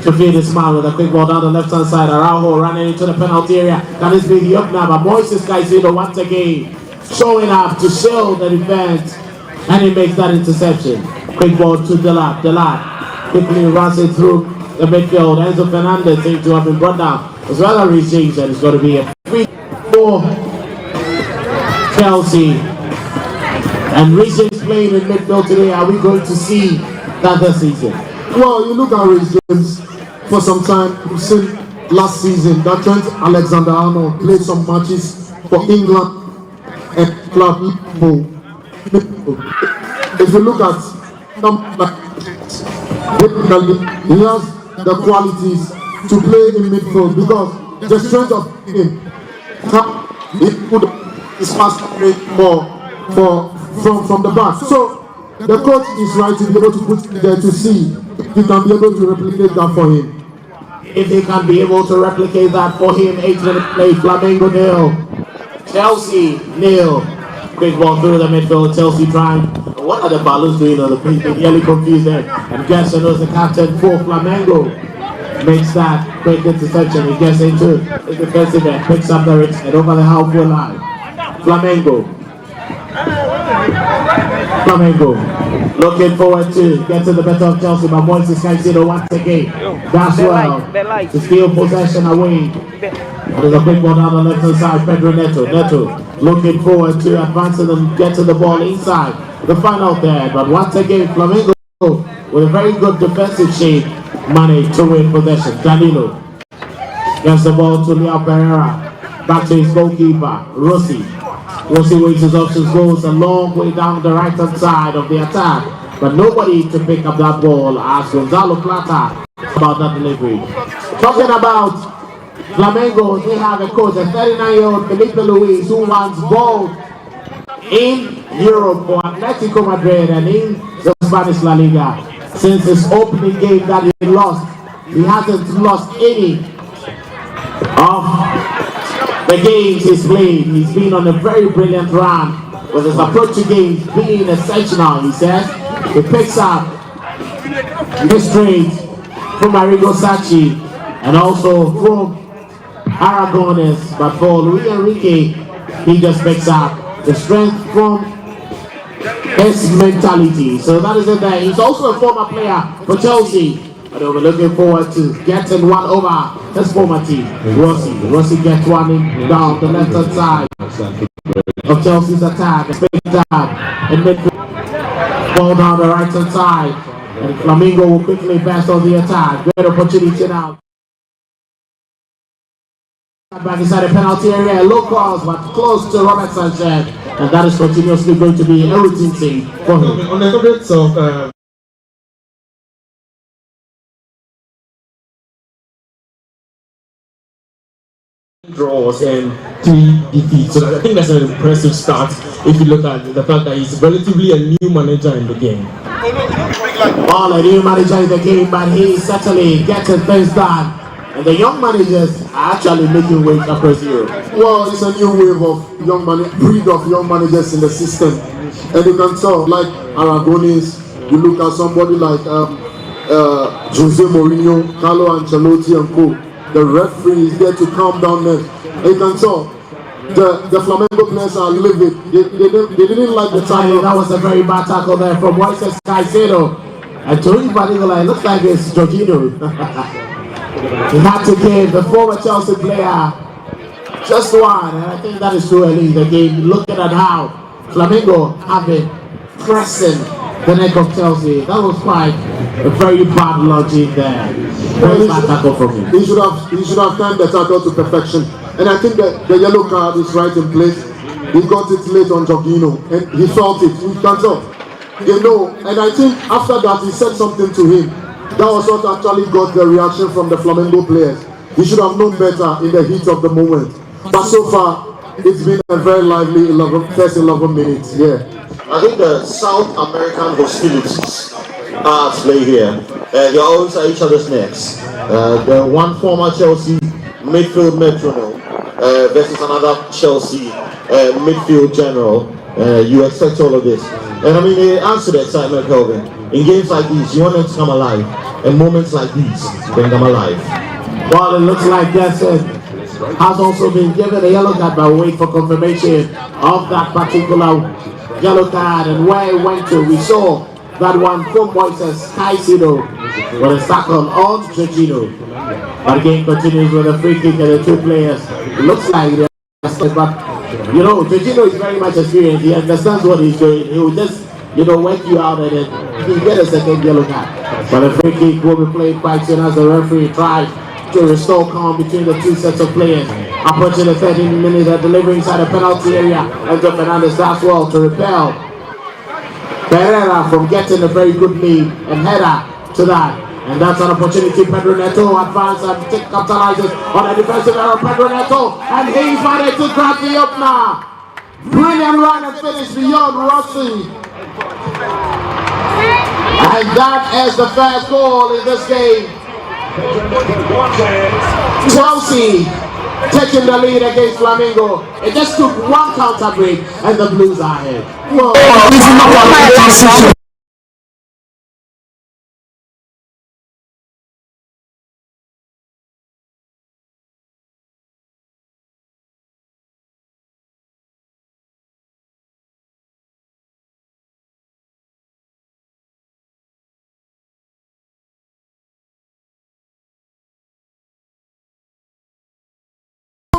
to feed this man with a quick ball down the left hand side. Araujo running into the penalty area. Can this be the up now? But Moises Caicedo once again showing up to shield the defense, and he makes that interception. Quick ball to Delap. Delap quickly runs it through the midfield. Enzo Fernandez seems to have been brought down as well as Reece James, and it's going to be a free for Chelsea. And Reece James playing in midfield today. Are we going to see that this season? Well, you look at Reece James for some time. We've seen last season that Trent Alexander-Arnold played some matches for England and club Liverpool. If you look at he has the qualities to play in midfield because the strength of him he put his fast rate more from the back. So the coach is right to be able to put there to see if he can be able to replicate that for him. If they can be able to replicate that for him, 8-minute play, Flamengo 0, Chelsea 0. Quick ball through the midfield, Chelsea trying. What are the balloons doing on the pitch? They're nearly confused there. And Gerson was the captain for Flamengo. Makes that quick interception. He gets into the defensive end, picks up the wrist and over the halfway line. Flamengo looking forward to get to the better of Chelsea, but Moises Caicedo once again that's well to steal possession away. There's a quick ball down the left hand side. Pedro Neto looking forward to advancing and get to the ball inside the final third, but once again Flamengo with a very good defensive shape managed to win possession. Danilo gets the ball to Leo Pereira, back to his goalkeeper Rossi waits his options, goes a long way down the right hand side of the attack, but nobody to pick up that ball as Gonzalo Plata about that delivery. Talking about Flamengo, they have a coach, a 39-year-old Felipe Luis, who wants gold in Europe for Atletico Madrid and in the Spanish La Liga. Since his opening game that he lost, he hasn't lost any of the games he's played. He's been on a very brilliant run with his approach to games being essential, he says. He picks up his trades from Arrigo Sacchi and also from Aragones, but for Luis Enrique, he just picks up the strength from his mentality. So that is it there. He's also a former player for Chelsea. But we're looking forward to getting one over his former team. Rossi gets one in down the left hand side of Chelsea's attack. A big tap in midfield. Ball down the right hand side. And Flamengo will quickly pass on the attack. Great opportunity now. Back inside the penalty area. Low cross, but close to Robert Sanchez. And that is continuously going to be a routine thing for him. On the subject of draws and 3 defeats, so I think that's an impressive start if you look at the fact that he's relatively a new manager in the game. Well, a new manager in the game, but he certainly getting things done. And the young managers are actually making waves across Europe. well, it's a new wave of breed of young managers in the system, and you can tell, like Aragones, you look at somebody like Jose Mourinho, Carlo Ancelotti and co. The referee is there to calm down them. And you can tell the Flamengo players are livid. They didn't like the time. That was a very bad tackle there from Moises Caicedo. And to him, it looks like it's Jorginho. He had to give the former Chelsea player just one, and I think that is too early in the game. Looking at how Flamengo have been pressing the neck of Chelsea. That was quite a very bad logic there. Very bad tackle from him. He should have timed the tackle to perfection. And I think that the yellow card is right in place. He got it late on Jorginho, and he felt it. He can tell. And I think after that he said something to him. That was what actually got the reaction from the Flamengo players. He should have known better in the heat of the moment. But so far, it's been a very lively first 11 minutes. Yeah. I think the South American hostilities are at play here. They're always at each other's necks. The one former Chelsea midfield metronome versus another Chelsea midfield general. You expect all of this. And I mean, it adds to the excitement, Kelvin. In games like these, you want them to come alive. and moments like these bring them alive. Well, it looks like Gerson has also been given a yellow card, but wait for confirmation of that particular yellow card and where it went to. We saw that one from Moises Caicedo with a tackle on Jorginho. But the game continues with a free kick and the two players. It looks like they're but you know, Jorginho is very much experienced. He understands what he's doing. He will just, you know, work you out and then he get a second yellow card. But the free kick will be played quite soon as the referee tries to restore calm between the two sets of players. Approaching the 13th minute, a delivery inside the penalty area. Enzo Fernandez does well to repel Pereira from getting a very good lead and header to that. And that's an opportunity. Pedro Neto advances and capitalizes on a defensive error. Pedro Neto, and he's managed to grab the opener. Brilliant run and finish beyond Rossi. And that is the first goal in this game. Chelsea taking the lead against Flamengo. It just took one counter break and the Blues are ahead.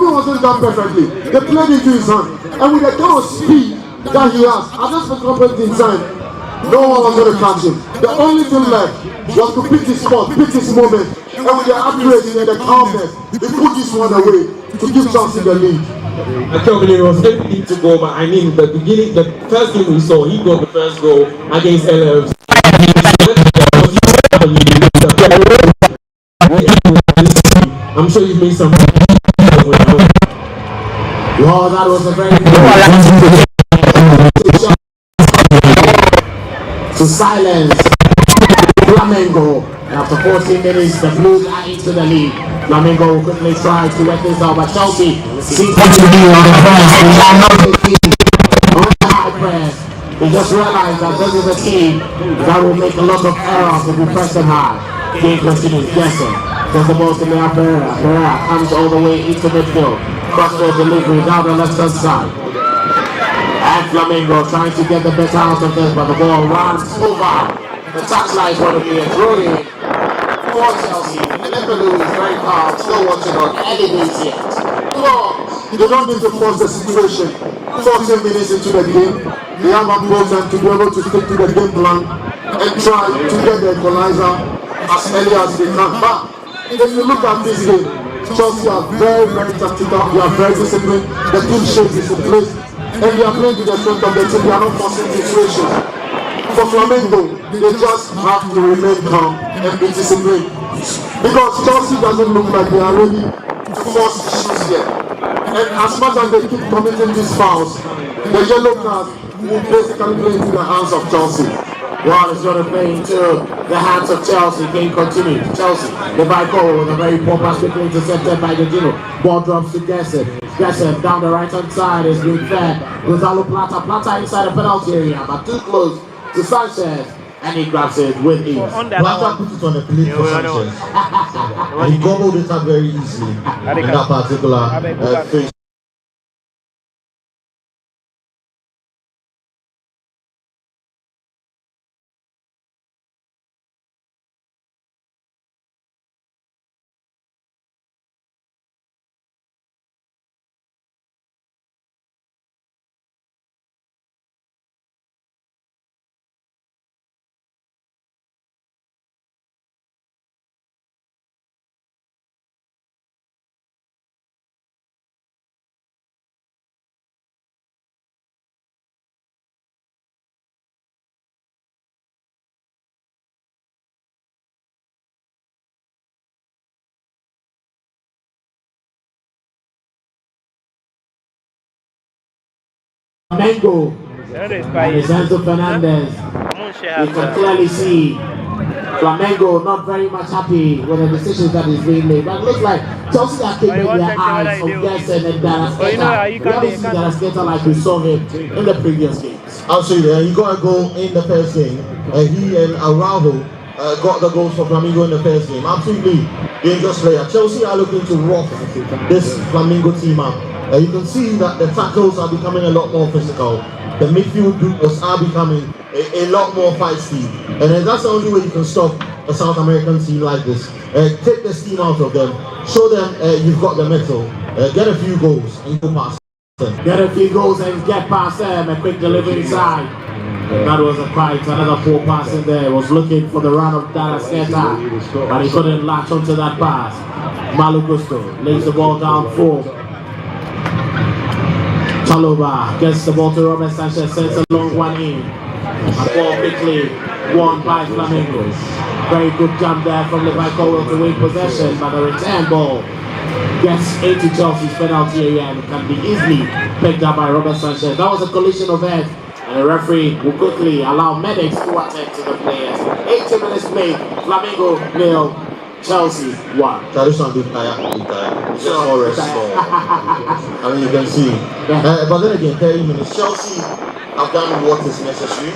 Wasn't done perfectly. They played into his hand, and with the kind of speed that he has, at this moment in time, no one was going to catch him. The only thing left was to pick his spot, pick his moment, and with the accuracy and the calmness, he put this one away to give Chelsea the lead. I can't believe it was everything to go, but I mean, the beginning, the first game we saw, he got the first goal against LFC. I'm sure you made some. Wow, that was a very good to silence Flamengo. After 14 minutes, the Blues are into the lead. Flamengo will quickly try to work this out, but Chelsea seems to be on the press. They are not on the high press. They just realized that this is a team that will make a lot of errors if we press them high. Game continues, guessing. There's the ball to Lea Pereira. Pereira comes all the way into midfield. Crossfield delivery down the left hand side. And Flamengo trying to get the better out of this, but the ball runs over. The touchline is going to be a throw-in for Chelsea. Liverpool is very calm, still watching on any base yet. They don't need to force the situation. 14 minutes into the game, they have a problem to be able to stick to the game plan and try to get the equalizer as early as they can. But if you look at this game, Chelsea are very, very tactical, they are very disciplined, the team shape is in place, and they are playing to the front of the team, they are not forcing situations. For Flamengo, they just have to remain calm and be disciplined. Because Chelsea doesn't look like they are ready to force issues yet. And as much as they keep committing these fouls, the yellow card will basically play into the hands of Chelsea. Well, it's going to play into the hands of Chelsea. Game continues. Chelsea, the by goal with a very poor pass quickly intercepted by Jorginho. Ball drops to Gerson. Gerson down the right hand side is being fed. Gonzalo Plata. Plata inside the penalty area, but too close to Sanchez. And he grabs it with ease. Plata put it on the plate for Sanchez. And he gobbled it up very easily in that particular phase. Flamengo and Enzo Fernandez. You can clearly see Flamengo not very much happy with the decisions that is being made. But it looks like Chelsea are keeping their eyes on Gerson and Darasqueta. We haven't seen Darasqueta like we saw him in the previous games. Absolutely, he got a goal in the first game. He and Araujo got the goals for Flamengo in the first game. Absolutely dangerous player. Chelsea are looking to rough this Flamengo team up. You can see that the tackles are becoming a lot more physical. The midfield duels are becoming a lot more feisty. And that's the only way you can stop a South American team like this. Take the steam out of them. Show them you've got the metal. Get a few goals and go past them. Get a few goals and get past them. A quick delivery inside. That was a quite another poor pass in there. Was looking for the run of Darasqueta, but he couldn't latch onto that pass. Malo Gusto lays the ball down for Chaloba. Gets the ball to Robert Sanchez, sends a long one in. A ball quickly won by Flamengo. Very good jump there from Levi Cowell to win possession, but the return ball gets into Chelsea's penalty area and can be easily picked up by Robert Sanchez. That was a collision of heads. And the referee will quickly allow medics to attend to the players. 80 minutes played, Flamengo 0, Chelsea 1. Traditional retire. It's just more rest. I mean, you can see. But then again, 30 minutes. Chelsea have done what is necessary.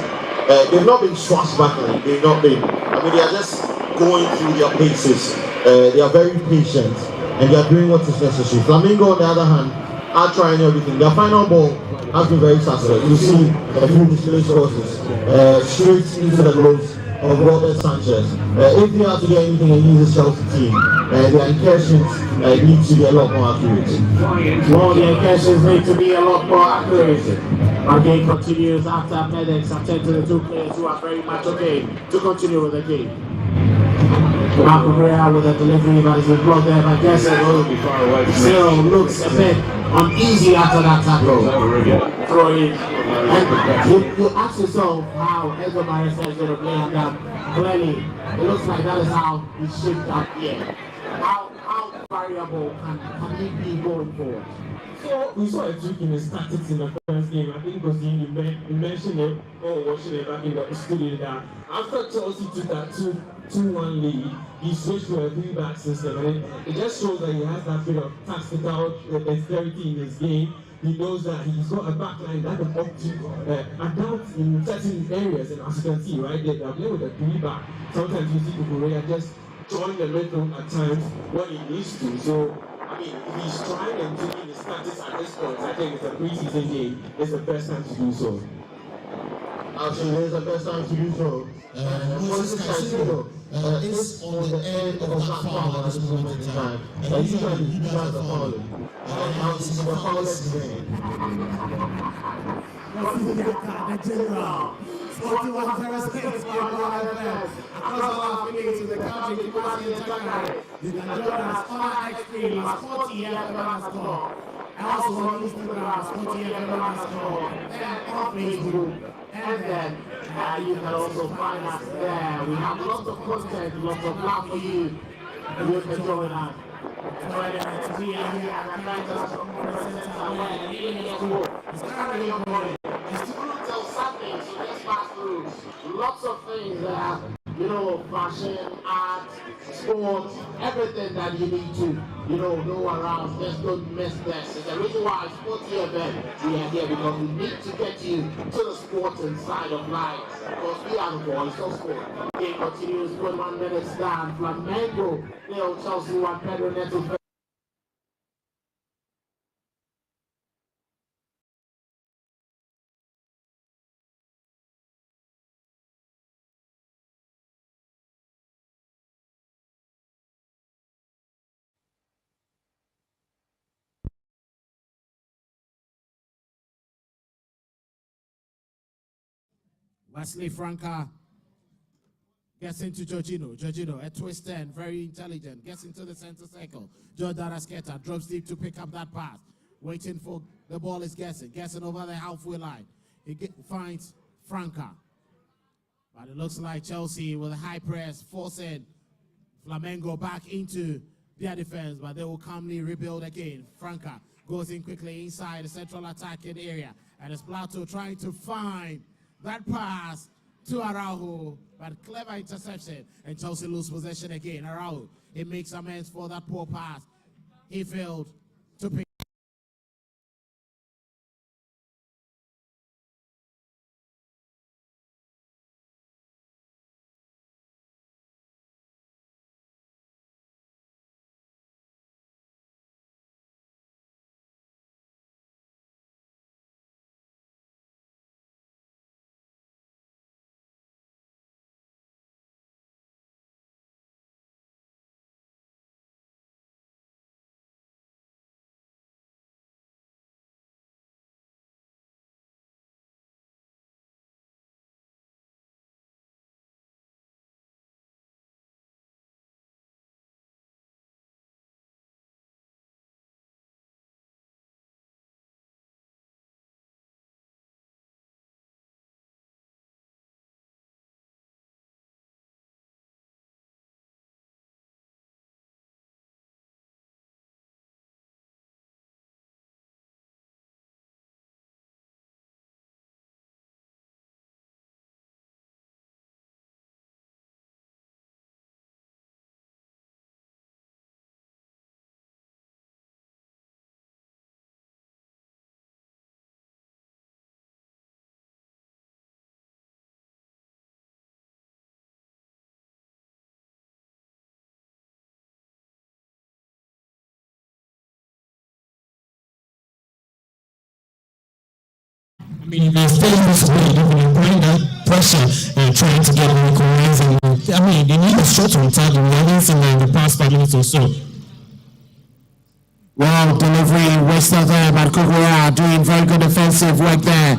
They've not been swashbuckling. They've not been. I mean, they are just going through their paces. They are very patient and they are doing what is necessary. Flamengo, on the other hand, are trying everything. Their final ball has been very successful. You see a few displaced horses straight into the gloves of Robert Sanchez. If they are to get anything against this Chelsea team, their incursions need to be a lot more accurate. Well, the incursions need to be a lot more accurate. Our game continues after medics attend to the two players who are very much okay to continue with the game. Marco Correa with a delivery that is blocked there by Gerson. Still looks a bit uneasy after that tackle. Throw in. And you ask yourself how Enzo Maresca is going to play on that. Clearly, it looks like that is how he shaped up here. How variable can he be going forward? So we saw a trick in his tactics in the first game. I think because you mentioned it or watching it back in the studio that after Chelsea took that 2-1 lead, he switched to a 3-back system, and it just shows that he has that bit of tactical dexterity in his game. He knows that he's got a backline that can up to adapt in certain areas, and as you can see, right, they are playing with a 3-back. Sometimes you see Kukurea just join the middle at times when he needs to. So I mean, if he's trying and taking his tactics at this point, I think it's a preseason game. It's the best time to do so. Absolutely, it's the best time to do so. Moses Caicedo is on the end of a black foul at this moment in time. Usually he does the fouling. Now this is the foulest game. Across all affiliates in the country, you can join us on our X-Stream, @SportyFM_. And also on Instagram, @SportyFM_. And on Facebook. And then you can also find us there. We have lots of content, lots of love for you. You can join us. We are here at the Accra International Conference Centre, where the evening is currently ongoing. It's tomorrow till Sunday, so let's pass through lots of things there. Fashion, art, sports, everything that you need to, know around. Just don't miss this. It's the reason why Sporty event we are here, because we need to get you to the sporting side of life. Because we are the voice of sport. Game continues, 1 minute down. Flamengo, Chelsea 1, Pedro Neto. Wesley Franca gets into Jorginho. Jorginho, a twister and very intelligent, gets into the center circle. Joe Darasqueta drops deep to pick up that pass. Waiting for the ball is Guessing over the halfway line. He finds Franca. But it looks like Chelsea with a high press, forcing Flamengo back into their defense, but they will calmly rebuild again. Franca goes in quickly inside the central attacking area, and it's Plato trying to find that pass to Araujo, but clever interception, and Chelsea lose possession again. Araujo, it makes amends for that poor pass. He failed to pick mean, if they're still in this way, they're applying that pressure and trying to get recognized. I mean, they need a shot on target. We haven't seen that in the past 5 minutes or so. Wow, delivery, Western there, but Kukuya doing very good defensive work there.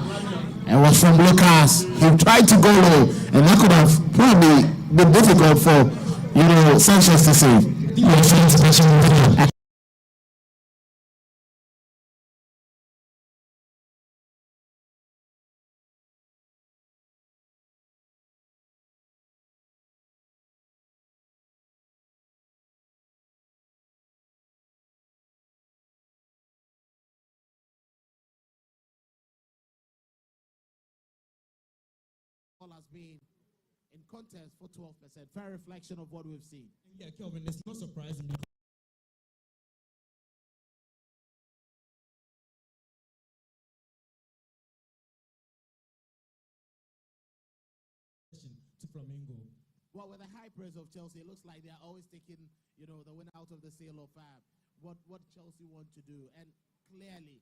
It was from Lucas. He tried to go low, and that could have probably been difficult for, Sanchez to save. Has been in contest for 12%. Fair reflection of what we've seen. Yeah, Kelvin, it's not surprising because to Flamengo. Well, with the high praise of Chelsea, it looks like they're always taking, the winner out of the sale of what Chelsea want to do. And clearly,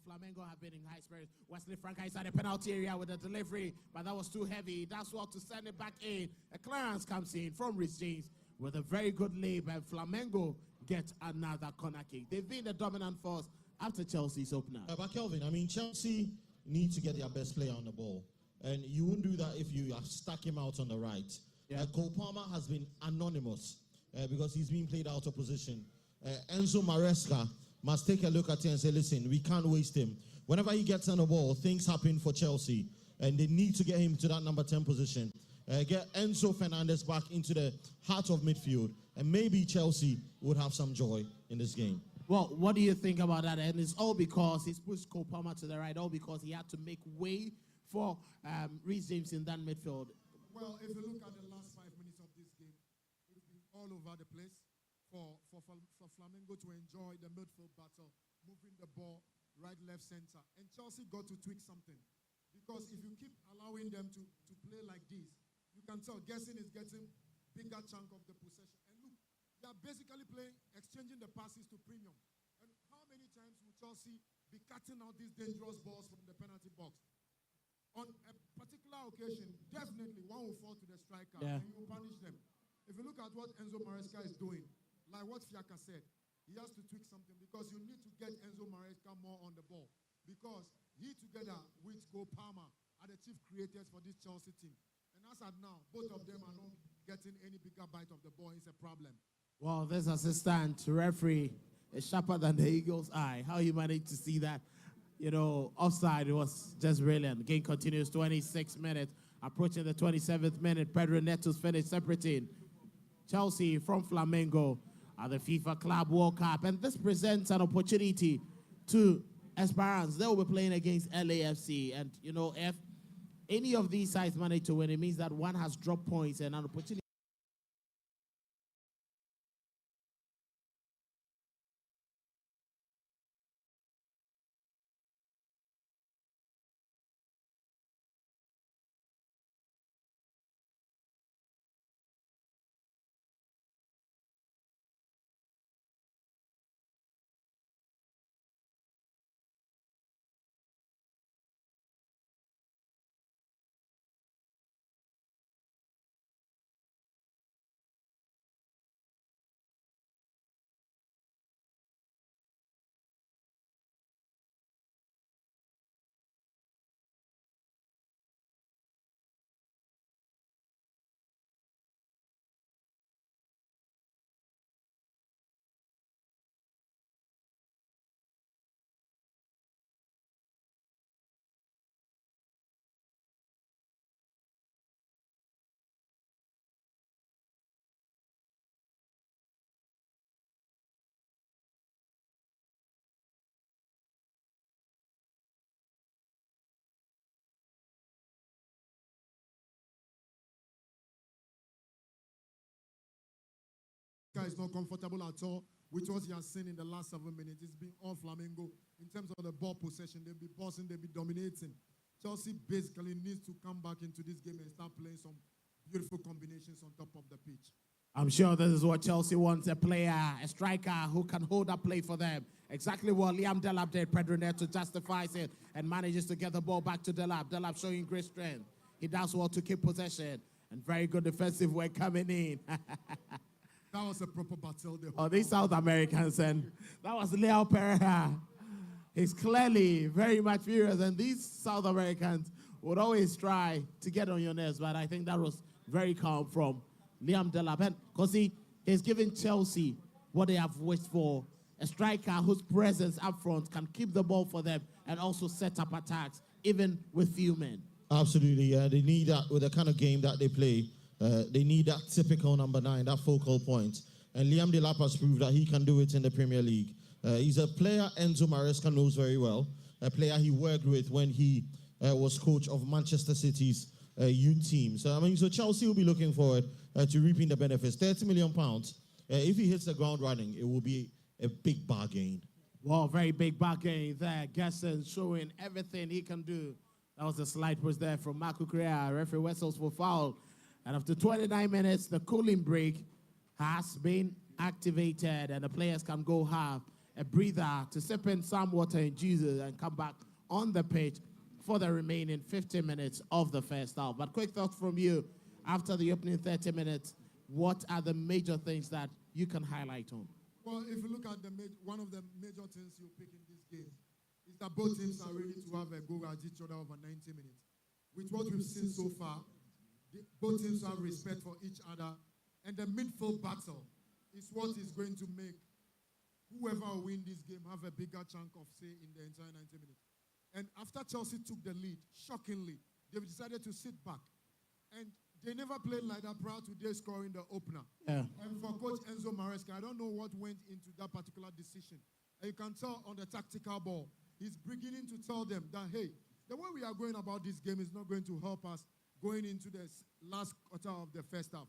Flamengo have been in high spirits. Wesley Franca inside the penalty area with the delivery, but that was too heavy. That's what to send it back in. A clearance comes in from Rhys James with a very good leap, and Flamengo get another corner kick. They've been the dominant force after Chelsea's opener. But Kelvin, I mean, Chelsea need to get their best player on the ball. And you won't do that if you have stuck him out on the right. Yeah. Cole Palmer has been anonymous because he's being played out of position. Enzo Maresca must take a look at him and say, listen, we can't waste him. Whenever he gets on the ball, things happen for Chelsea, and they need to get him to that number 10 position. Get Enzo Fernandez back into the heart of midfield, and maybe Chelsea would have some joy in this game. Well, what do you think about that? And it's all because he's pushed Cole Palmer to the right, all because he had to make way for Rhys James in that midfield. Well, if you look at the last 5 minutes of this game, it's been all over the place for Flamengo to enjoy the midfield battle, moving the ball right, left, center. And Chelsea got to tweak something. Because if you keep allowing them to play like this, you can tell Gerson is getting bigger chunk of the possession. And look, they are basically exchanging the passes to Premium. And how many times will Chelsea be cutting out these dangerous balls from the penalty box? On a particular occasion, definitely one will fall to the striker and you will punish them. If you look at what Enzo Maresca is doing, like what Fiaka said, he has to tweak something because you need to get Enzo Maresca more on the ball. Because he together with Cole Palmer are the chief creators for this Chelsea team. And as of now, both of them are not getting any bigger bite of the ball. It's a problem. Well, this assistant referee is sharper than the eagle's eye. How you managed to see that? Offside, it was just brilliant. Game continues, 26 minutes. Approaching the 27th minute, Pedro Neto's finished separating Chelsea from Flamengo at the FIFA Club World Cup. And this presents an opportunity to Esperance. They will be playing against LAFC. And, if any of these sides manage to win, it means that one has dropped points and an opportunity. Is not comfortable at all with what he has seen in the last 7 minutes. It's been all Flamengo in terms of the ball possession. They'll be bossing, they'll be dominating. Chelsea basically needs to come back into this game and start playing some beautiful combinations on top of the pitch. I'm sure this is what Chelsea wants, a player, a striker who can hold up play for them. Exactly what Liam Delap did. Pedro Neto justifies it and manages to get the ball back to Delap. Delap showing great strength. He does well to keep possession. And very good defensive work coming in. That was a proper battle. These South Americans, and that was Leo Pereira. He's clearly very much furious, and these South Americans would always try to get on your nerves, but I think that was very calm from Liam Delap. Because he's giving Chelsea what they have wished for, a striker whose presence up front can keep the ball for them and also set up attacks, even with few men. Absolutely, yeah. They need that with the kind of game that they play. They need that typical number 9, that focal point. And Liam Delap has proved that he can do it in the Premier League. He's a player Enzo Maresca knows very well, a player he worked with when he was coach of Manchester City's youth team. So Chelsea will be looking forward to reaping the benefits. £30 million. If he hits the ground running, it will be a big bargain. Well, very big bargain there. Gerson showing everything he can do. That was a slight push there from Marco Correa. Referee whistles for foul. And after 29 minutes, the cooling break has been activated and the players can go have a breather to sip in some water and juices and come back on the pitch for the remaining 15 minutes of the first half. But quick thoughts from you after the opening 30 minutes. What are the major things that you can highlight on? Well, if you look at one of the major things you pick in this game is that both teams are ready to have a go at each other over 90 minutes. With what we've seen so far, both teams have respect for each other, and the midfield battle is what is going to make whoever will win this game have a bigger chunk of say in the entire 90 minutes. And after Chelsea took the lead, shockingly, they've decided to sit back. And they never played like that prior to their scoring the opener. Yeah. And for Coach Enzo Maresca, I don't know what went into that particular decision. And you can tell on the tactical ball, he's beginning to tell them that, hey, the way we are going about this game is not going to help us going into the last quarter of the first half.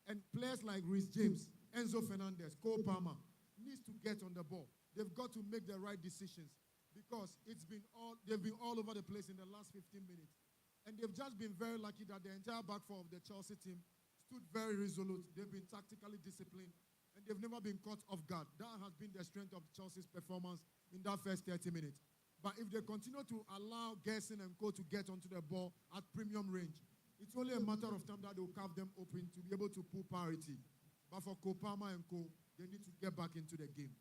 And players like Reece James, Enzo Fernandez, Cole Palmer needs to get on the ball. They've got to make the right decisions because they've been all over the place in the last 15 minutes. And they've just been very lucky that the entire back four of the Chelsea team stood very resolute. They've been tactically disciplined, and they've never been caught off guard. That has been the strength of Chelsea's performance in that first 30 minutes. But if they continue to allow Gerson and Co to get onto the ball at premium range, it's only a matter of time that they'll carve them open to be able to pull parity. But for Kopama and Co, they need to get back into the game.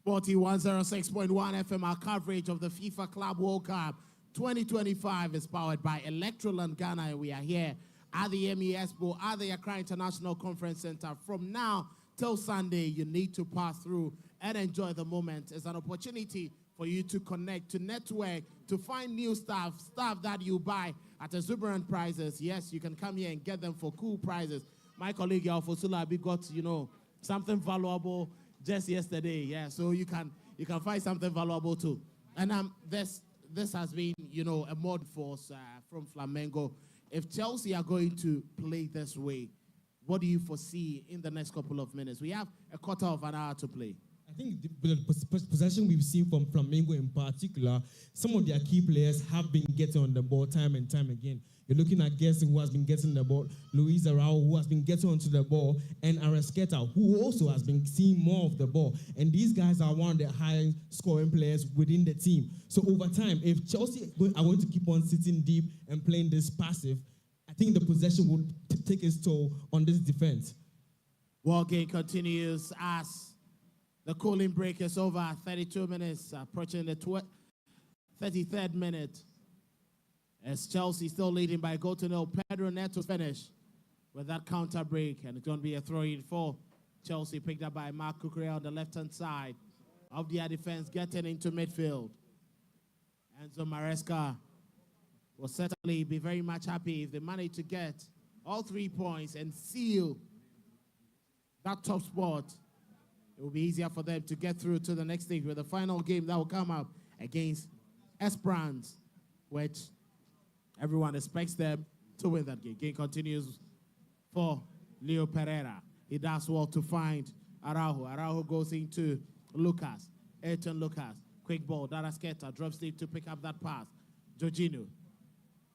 Sporty 106.1 FM, our coverage of the FIFA Club World Cup 2025 is powered by Electroland Ghana, and we are here at the MES Bowl at the Accra International Conference Centre. From now till Sunday, you need to pass through and enjoy the moment. It's an opportunity for you to connect, to network, to find new stuff that you buy at exuberant prices. Yes, you can come here and get them for cool prices. My colleague Alfosula got, something valuable just yesterday. Yeah, so you can find something valuable too. And this has been, a mod force from Flamengo. If Chelsea are going to play this way, what do you foresee in the next couple of minutes? We have a quarter of an hour to play. I think the possession we've seen from Flamengo in particular, some of their key players have been getting on the ball time and time again. You're looking at Gerson, who has been getting the ball, Luis Araujo, who has been getting onto the ball, and Arrasqueta, who also has been seeing more of the ball. And these guys are one of the highest scoring players within the team. So over time, if Chelsea are going to keep on sitting deep and playing this passive, I think the possession will take its toll on this defense. Ball game continues as the cooling break is over. 32 minutes, approaching the 33rd minute. As Chelsea still leading by a goal to nil. Pedro Neto's finish with that counter break, and it's going to be a throw-in for Chelsea, picked up by Marc Cucurella on the left-hand side of their defense, getting into midfield. Enzo Maresca will certainly be very much happy if they manage to get all 3 points and seal that top spot. It will be easier for them to get through to the next stage with the final game that will come up against Esperance, which everyone expects them to win that game. Game continues for Leo Pereira. He does well to find Araujo. Araujo goes into Lucas. Ayrton Lucas. Quick ball. Arrasqueta drops deep to pick up that pass. Jorginho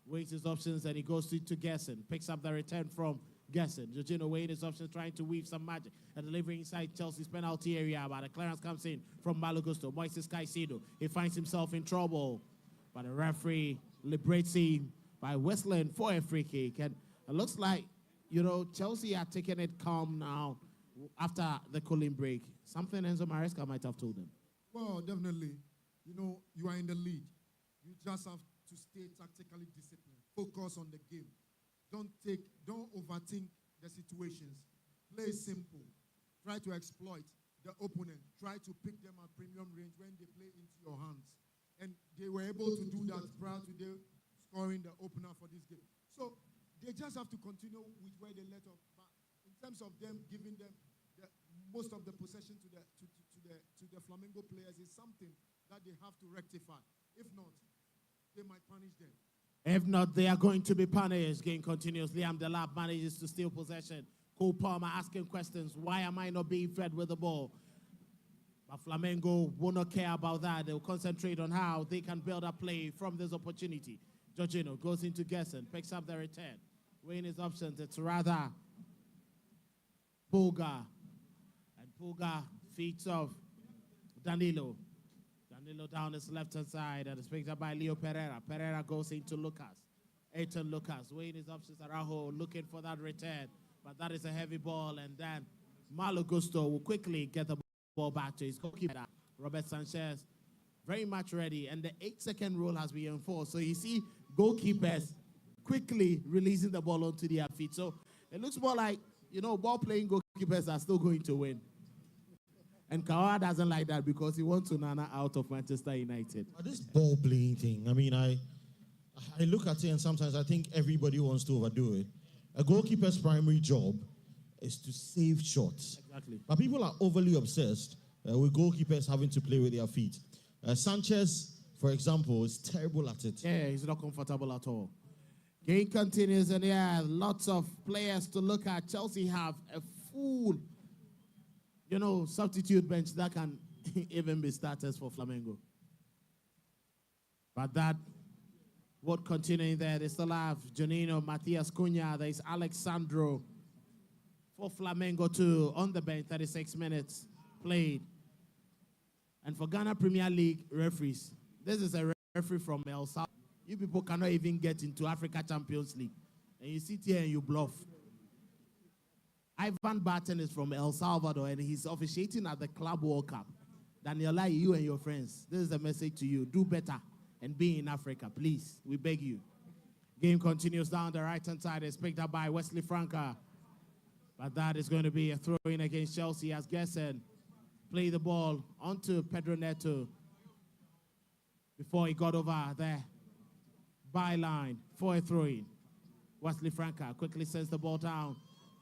weighs his options and he goes to Gerson. Picks up the return from Guessing. Jorginho weighing his options, trying to weave some magic. And delivering inside Chelsea's penalty area. But the clearance comes in from Malo Gusto. Moises Caicedo. He finds himself in trouble. But the referee liberates him by whistling for a free kick. And it looks like, you know, Chelsea are taking it calm now after the cooling break. Something Enzo Maresca might have told them. Well, definitely. You know, you are in the lead. You just have to stay tactically disciplined. Focus on the game. Don't overthink the situations. Play simple. Try to exploit the opponent. Try to pick them at premium range when they play into your hands. And they were able to do that prior to their scoring the opener for this game. So they just have to continue with where they let off. But in terms of them giving them most of the possession to the Flamengo players is something that they have to rectify. If not, they might punish them. If not, they are going to be punished. Game continues. Liam Delap manages to steal possession. Cole Palmer asking questions. Why am I not being fed with the ball? But Flamengo will not care about that. They'll concentrate on how they can build a play from this opportunity. Jorginho goes into Gerson, picks up the return. Weighing his options. It's rather Pulga. And Pulga feeds off Danilo. Danilo down his left-hand side, and it's picked up by Leo Pereira. Pereira goes into Lucas. Aiton Lucas, weighing his options. Araujo looking for that return, but that is a heavy ball, and then Malo Gusto will quickly get the ball back to his goalkeeper, Robert Sanchez. Very much ready, and the 8-second rule has been enforced. So you see goalkeepers quickly releasing the ball onto their feet. So it looks more like, you know, ball-playing goalkeepers are still going to win. And Kawa doesn't like that because he wants Onana out of Manchester United. This ball playing thing, I mean, I look at it and sometimes I think everybody wants to overdo it. A goalkeeper's primary job is to save shots. Exactly. But people are overly obsessed with goalkeepers having to play with their feet. Sanchez, for example, is terrible at it. Yeah, he's not comfortable at all. Game continues, and yeah, lots of players to look at. Chelsea have a full, you know, substitute bench that can even be starters for Flamengo. But that would continue there. They still have Janino, Matias Cunha. There's Alexandro for Flamengo too on the bench, 36 minutes played. And for Ghana Premier League referees, this is a referee from El Salvador. You people cannot even get into Africa Champions League. And you sit here and you bluff. Ivan Barton is from El Salvador, and he's officiating at the Club World Cup. Daniela, you and your friends, this is a message to you. Do better and be in Africa, please. We beg you. Game continues down the right-hand side. It's picked up by Wesley Franca. But that is going to be a throw-in against Chelsea as Gerson play the ball onto Pedro Neto before he got over there. Byline for a throw-in. Wesley Franca quickly sends the ball down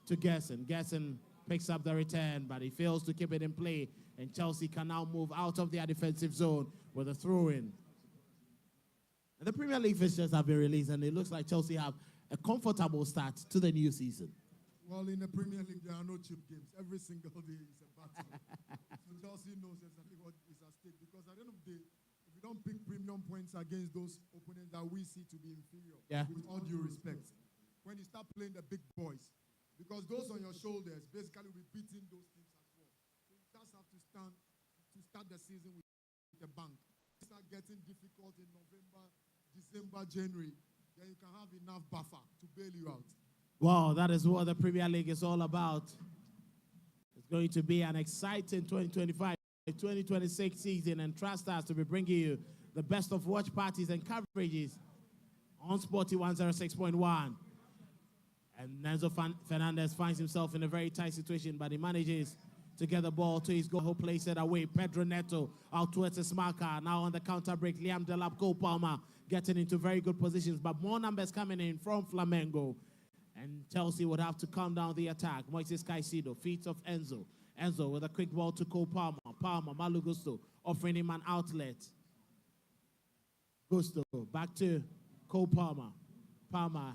to Gerson. Gerson picks up the return, but he fails to keep it in play, and Chelsea can now move out of their defensive zone with a throw-in. And the Premier League fixtures have been released, and it looks like Chelsea have a comfortable start to the new season. Well, in the Premier League, there are no cheap games. Every single day is a battle. So Chelsea knows exactly what is at stake, because at the end of the day, if we don't pick premium points against those opponents that we see to be inferior, with all due respect, when you start playing the big boys, because those on your shoulders basically will be beating those teams as well. So you just have to start the season with a bang. Start getting difficult in November, December, January, then you can have enough buffer to bail you out. Wow, that is what the Premier League is all about. It's going to be an exciting 2025-2026 season, and trust us to be bringing you the best of watch parties and coverages on Sporty 106.1. And Enzo Fernandez finds himself in a very tight situation, but he manages to get the ball to his goal, who plays it away. Pedro Neto out towards his marker. Now on the counter break, Liam Delap, Cole Palmer getting into very good positions, but more numbers coming in from Flamengo. And Chelsea would have to calm down the attack. Moises Caicedo, feet of Enzo. Enzo with a quick ball to Cole Palmer. Palmer, Malo Gusto, offering him an outlet. Gusto, back to Cole Palmer. Palmer,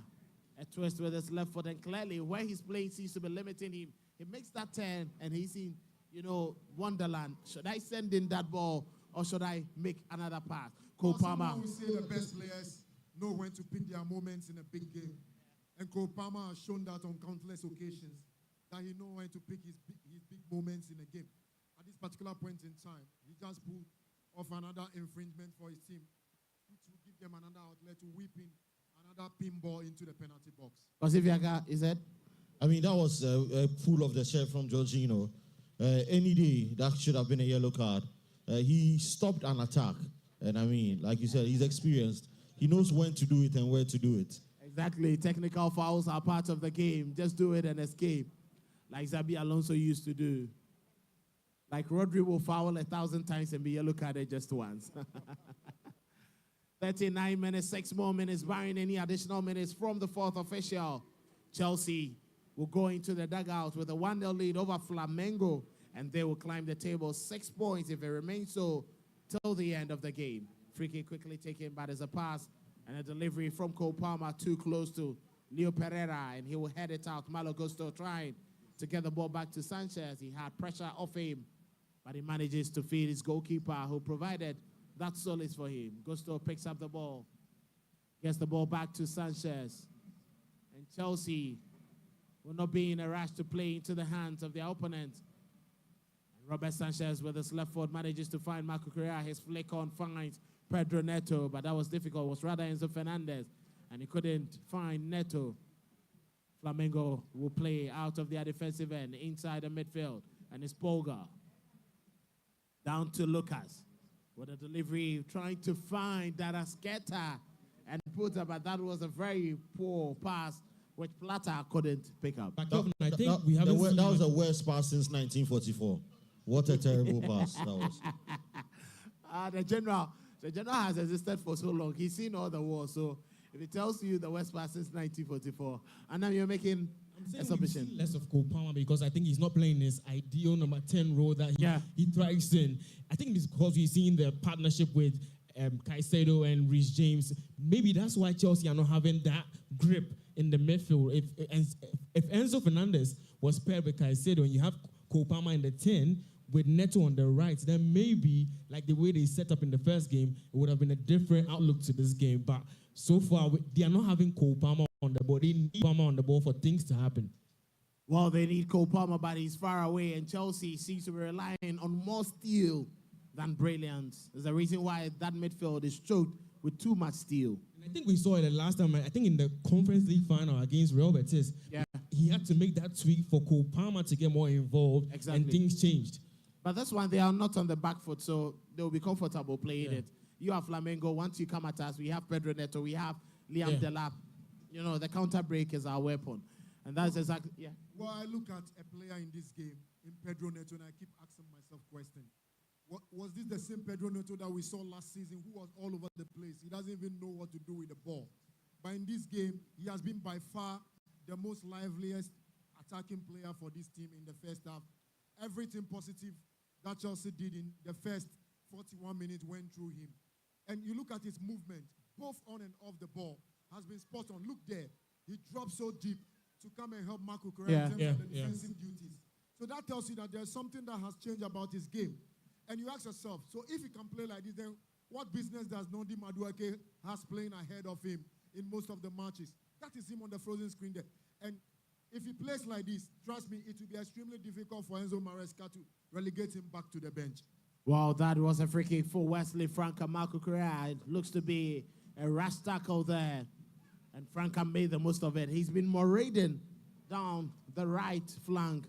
a twist with his left foot, and clearly where he's playing seems to be limiting him. He makes that turn, and he's in, you know, Wonderland. Should I send in that ball, or should I make another pass? Cole Palmer. We say the best players know when to pick their moments in a big game. And Cole Palmer has shown that on countless occasions, that he knows when to pick his big moments in a game. At this particular point in time, he just pulled off another infringement for his team, which will give them another outlet to whip in another pinball into the penalty box. Pacifica, is it? I mean, that was a pull of the shirt from Jorginho. Any day, that should have been a yellow card. He stopped an attack. And I mean, like you said, he's experienced. He knows when to do it and where to do it. Exactly. Technical fouls are part of the game. Just do it and escape. Like Xabi Alonso used to do. Like Rodri will foul 1,000 times and be yellow carded just once. 39 minutes, 6 more minutes, barring any additional minutes from the fourth official. Chelsea will go into the dugout with a 1-0 lead over Flamengo, and they will climb the table 6 points if it remains so till the end of the game. Free kick quickly taken, but there's a pass and a delivery from Cole Palmer too close to Leo Pereira, and he will head it out. Malo Gusto trying to get the ball back to Sanchez. He had pressure off him, but he manages to feed his goalkeeper, who provided that solace for him. Gusto picks up the ball, gets the ball back to Sanchez, and Chelsea will not be in a rush to play into the hands of their opponent. And Robert Sanchez with his left foot manages to find Marco Correa. His flick on finds Pedro Neto, but that was difficult. It was rather Enzo Fernandez, and he couldn't find Neto. Flamengo will play out of their defensive end inside the midfield, and it's Polga down to Lucas with a delivery, trying to find Darasqueta and Puta, but that was a very poor pass which Plata couldn't pick up. But Kevin, I think we haven't seen that was the worst pass since 1944. What a terrible pass that was. The general has existed for so long. He's seen all the wars. So if it tells you the worst pass since 1944, and now you're making a submission. Less of Cole Palmer because I think he's not playing his ideal number 10 role that he thrives in. I think it's because we've seen the partnership with Caicedo and Reece James. Maybe that's why Chelsea are not having that grip in the midfield. If Enzo Fernandez was paired with Caicedo and you have Cole Palmer in the 10 with Neto on the right, then maybe like the way they set up in the first game, it would have been a different outlook to this game. But so far, they are not having Cole Palmer on the ball. They need Palmer on the ball for things to happen. Well, they need Cole Palmer, but he's far away, and Chelsea seems to be relying on more steel than brilliance. There's a reason why that midfield is choked with too much steel. And I think we saw it the last time, I think in the Conference League final against Real Betis, he had to make that tweak for Cole Palmer to get more involved, and things changed. But that's why they are not on the back foot, so they'll be comfortable playing it. You have Flamengo. Once you come at us, we have Pedro Neto, we have Liam Delap. You know, the counter break is our weapon. And that's exactly, Well, I look at a player in this game, in Pedro Neto, and I keep asking myself question. Was this the same Pedro Neto that we saw last season, who was all over the place? He doesn't even know what to do with the ball. But in this game, he has been by far the most liveliest attacking player for this team in the first half. Everything positive that Chelsea did in the first 41 minutes went through him. And you look at his movement, both on and off the ball, has been spot on. Look there. He dropped so deep to come and help Marco Correa in terms of the defensive duties. So that tells you that there's something that has changed about his game. And you ask yourself, so if he can play like this, then what business does Nondi Madueke has playing ahead of him in most of the matches? That is him on the frozen screen there. And if he plays like this, trust me, it will be extremely difficult for Enzo Maresca to relegate him back to the bench. Well, that was a free kick for Wesley Franca. Marco Correa. It looks to be a rash tackle there. And Franca made the most of it. He's been marauding down the right flank.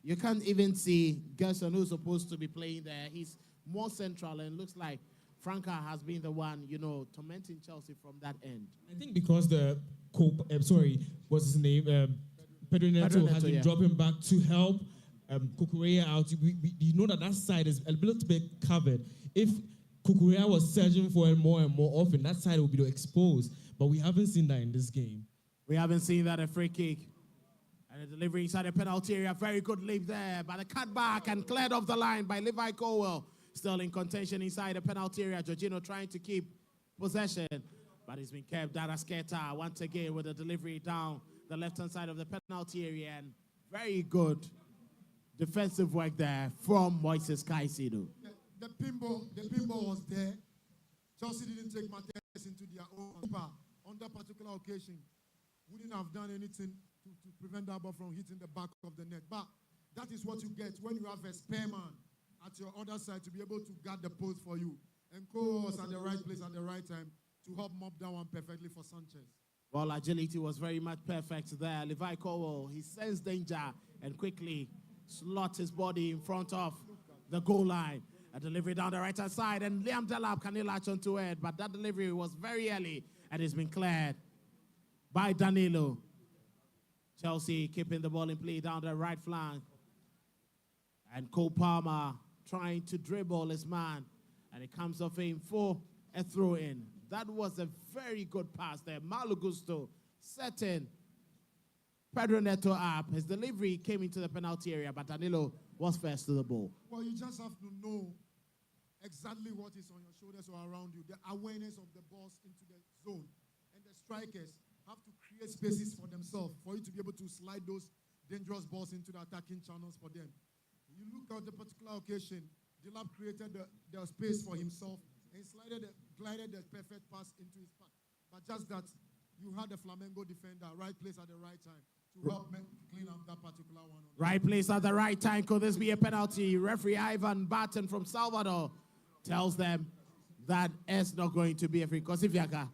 You can't even see Gerson, who's supposed to be playing there. He's more central, and looks like Franca has been the one, tormenting Chelsea from that end. I think because what's his name? Pedro Neto has been dropping back to help Cucurella out. You know that side is a little bit covered. If Cucurella was searching for it more and more often, that side will be exposed. But we haven't seen that in this game. We haven't seen that, a free kick. And a delivery inside the penalty area. Very good leap there by the cutback and cleared off the line by Levi Colwell. Still in contention inside the penalty area. Jorginho trying to keep possession, but he's been kept. Darasqueta once again with a delivery down the left-hand side of the penalty area. And very good defensive work there from Moises Caicedo. The pinball was there. Chelsea didn't take matters into their own power on that particular occasion. wouldn't have done anything to prevent that ball from hitting the back of the net. But that is what you get when you have a spare man at your other side to be able to guard the post for you. And Cole was at the right place at the right time to help mop that one perfectly for Sanchez. Well, agility was very much perfect there. Levi Cowell, he sensed danger and quickly slots his body in front of the goal line. A delivery down the right-hand side, and Liam Delap can latch onto it, but that delivery was very early and it's been cleared by Danilo. Chelsea keeping the ball in play down the right flank. And Cole Palmer trying to dribble his man, and it comes off him for a throw-in. That was a very good pass there. Malo Gusto setting Pedro Neto up. His delivery came into the penalty area, but Danilo was first to the ball. Well, you just have to know exactly what is on your shoulders or around you, the awareness of the balls into the zone. And the strikers have to create spaces for themselves for you to be able to slide those dangerous balls into the attacking channels for them. You look at the particular occasion, Dilap created the space for himself and glided the perfect pass into his path. But just that, you had the Flamengo defender, right place at the right time to help clean up that particular one. Right place at the right time. Could this be a penalty? Referee Ivan Barton from Salvador tells them that it's not going to be a free. Kosifiaka